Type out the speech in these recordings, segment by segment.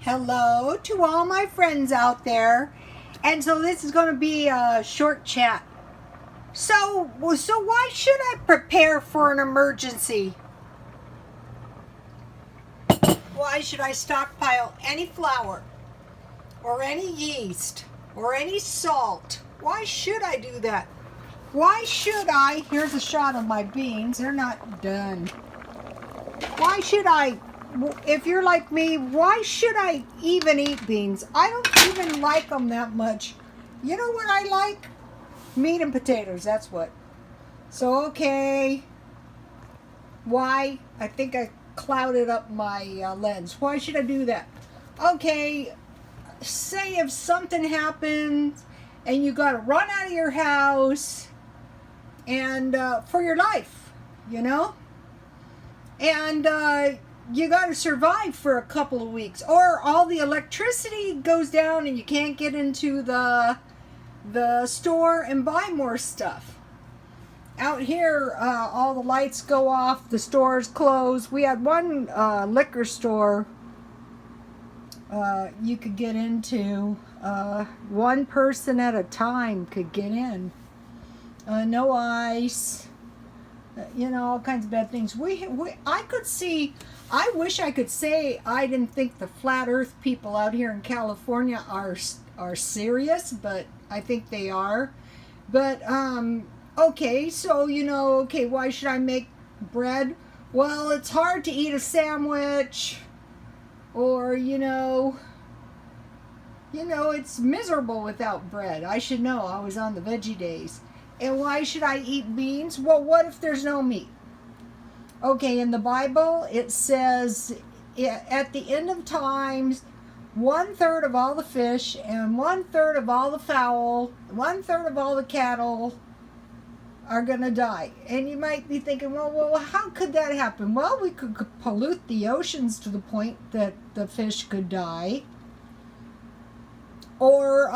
Hello to all my friends out there. And so this is going to be a short chat. So why should I prepare for an emergency? Why should I stockpile any flour or any yeast or any salt? Why should I do that? Why should I? Here's a shot of my beans. They're not done. Why should I? If you're like me, why should I even eat beans? I don't even like them that much. You know what I like? Meat and potatoes, that's what. So, okay. Why? I think I clouded up my lens. Why should I do that? Okay, say if something happens and you got to run out of your house and for your life, you know? And you got to survive for a couple of weeks, or all the electricity goes down and you can't get into the store and buy more stuff. Out here, all the lights go off, the stores close. We had one liquor store you could get into. One person at a time could get in. No ice. You know, all kinds of bad things. I wish I could say I didn't think the flat earth people out here in California are serious, but I think they are. But, okay, so, okay, why should I make bread? Well, it's hard to eat a sandwich, or, it's miserable without bread. I should know. I was on the veggie days. And why should I eat beans? Well, what if there's no meat? Okay, in the Bible, it says at the end of times, 1/3 of all the fish and 1/3 of all the fowl, 1/3 of all the cattle are going to die. And you might be thinking, well, how could that happen? Well, we could pollute the oceans to the point that the fish could die. Or,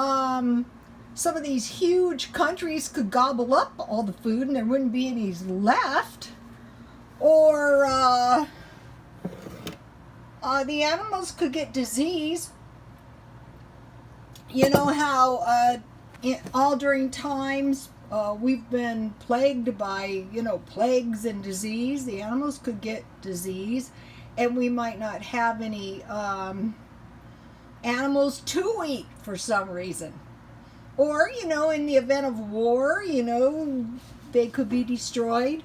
some of these huge countries could gobble up all the food and there wouldn't be any left. Or the animals could get disease. You know how all during times we've been plagued by, plagues and disease. The animals could get disease and we might not have any animals to eat for some reason. Or, in the event of war, they could be destroyed.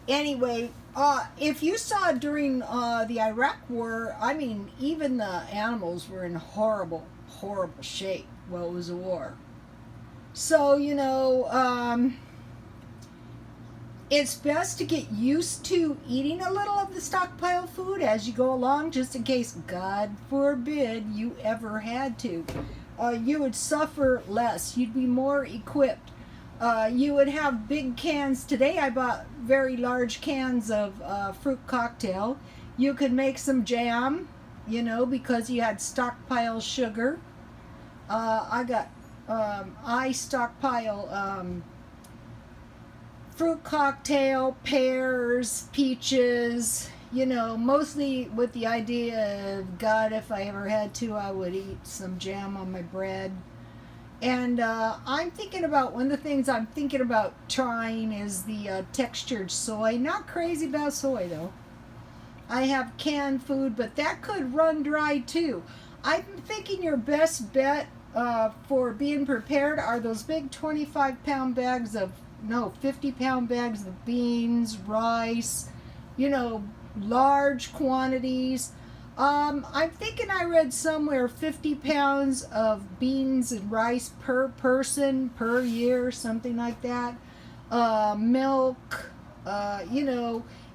Anyway, if you saw during the Iraq War, I mean, even the animals were in horrible, horrible shape while it was a war. So, it's best to get used to eating a little of the stockpile food as you go along, just in case, God forbid, you ever had to. You would suffer less. You'd be more equipped. You would have big cans. Today I bought very large cans of fruit cocktail. You could make some jam, because you had stockpile sugar. I stockpile fruit cocktail, pears, peaches, mostly with the idea of, God, if I ever had to, I would eat some jam on my bread. And I'm thinking about, one of the things I'm thinking about trying is the textured soy. Not crazy about soy, though. I have canned food, but that could run dry, too. I'm thinking your best bet for being prepared are those big 25-pound bags of, 50-pound bags of beans, rice, large quantities. I'm thinking I read somewhere 50 pounds of beans and rice per person per year, something like that. Milk,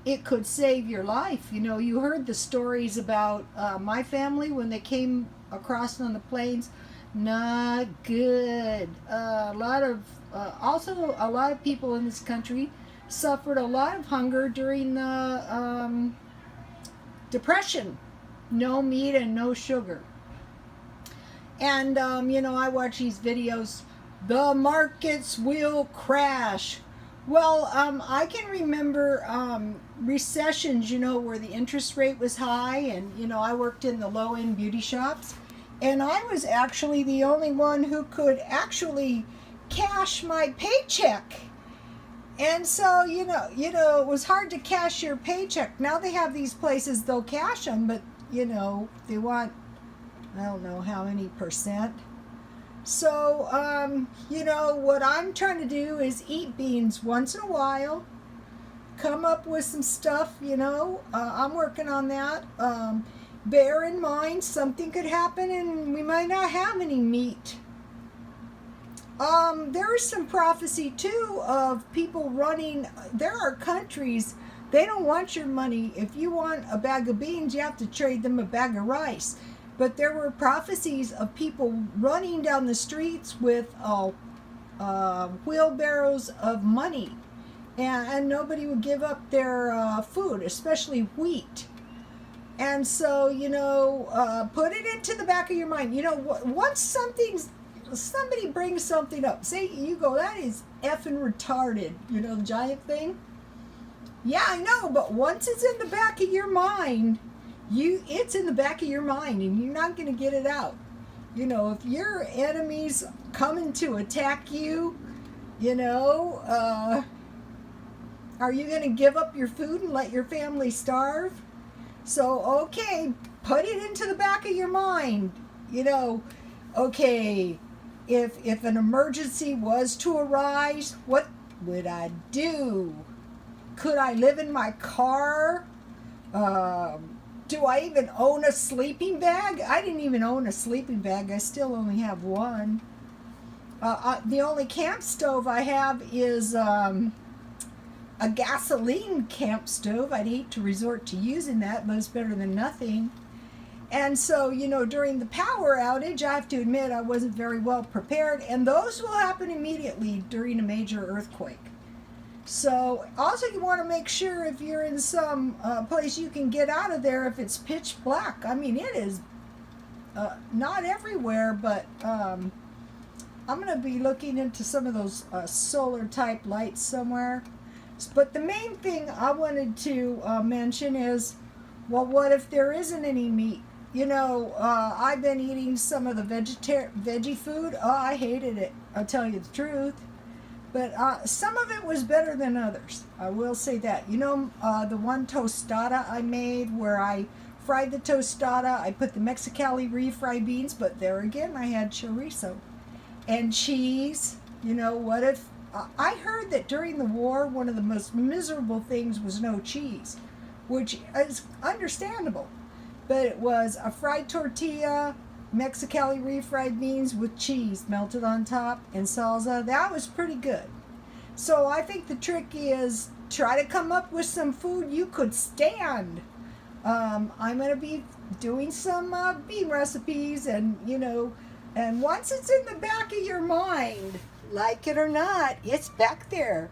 it could save your life. You heard the stories about my family when they came across on the plains. Not good. Also a lot of people in this country suffered a lot of hunger during the Depression. No meat and no sugar. And, I watch these videos. The markets will crash. Well, I can remember recessions, where the interest rate was high, and I worked in the low-end beauty shops, and I was actually the only one who could actually cash my paycheck. And so, it was hard to cash your paycheck. Now they have these places they'll cash them, but they want, I don't know how many percent. So, what I'm trying to do is eat beans once in a while, come up with some stuff, I'm working on that. Bear in mind, something could happen and we might not have any meat. There is some prophecy too of people running. There are countries, they don't want your money. If you want a bag of beans, you have to trade them a bag of rice. But there were prophecies of people running down the streets with wheelbarrows of money, and nobody would give up their food, especially wheat. And so, put it into the back of your mind. Once somebody brings something up, say you go, that is effing retarded, the giant thing. Yeah, I know, but once it's in the back of your mind, it's in the back of your mind and you're not going to get it out. If your enemy's coming to attack you, are you going to give up your food and let your family starve? So, okay, put it into the back of your mind. Okay, if an emergency was to arise, what would I do? Could I live in my car? Do I even own a sleeping bag? I didn't even own a sleeping bag. I still only have one. The only camp stove I have is a gasoline camp stove. I'd hate to resort to using that, but it's better than nothing. And so, during the power outage, I have to admit I wasn't very well prepared, and those will happen immediately during a major earthquake. So also you want to make sure if you're in some place you can get out of there if it's pitch black. I mean, it is not everywhere, but I'm going to be looking into some of those solar type lights somewhere. But the main thing I wanted to mention is, well, what if there isn't any meat? I've been eating some of the veggie food. Oh, I hated it. I'll tell you the truth. But some of it was better than others. I will say that. The one tostada I made where I fried the tostada, I put the Mexicali refried beans, but there again I had chorizo and cheese. What if... I heard that during the war, one of the most miserable things was no cheese, which is understandable. But it was a fried tortilla, Mexicali refried beans with cheese melted on top and salsa. That was pretty good. So I think the trick is try to come up with some food you could stand. I'm going to be doing some bean recipes, and and once it's in the back of your mind, like it or not, it's back there.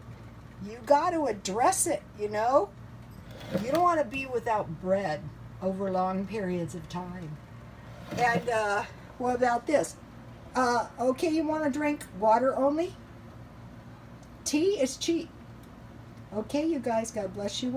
You got to address it, You don't want to be without bread over long periods of time. And what about this? Okay, you want to drink water only? Tea is cheap. Okay, you guys, God bless you.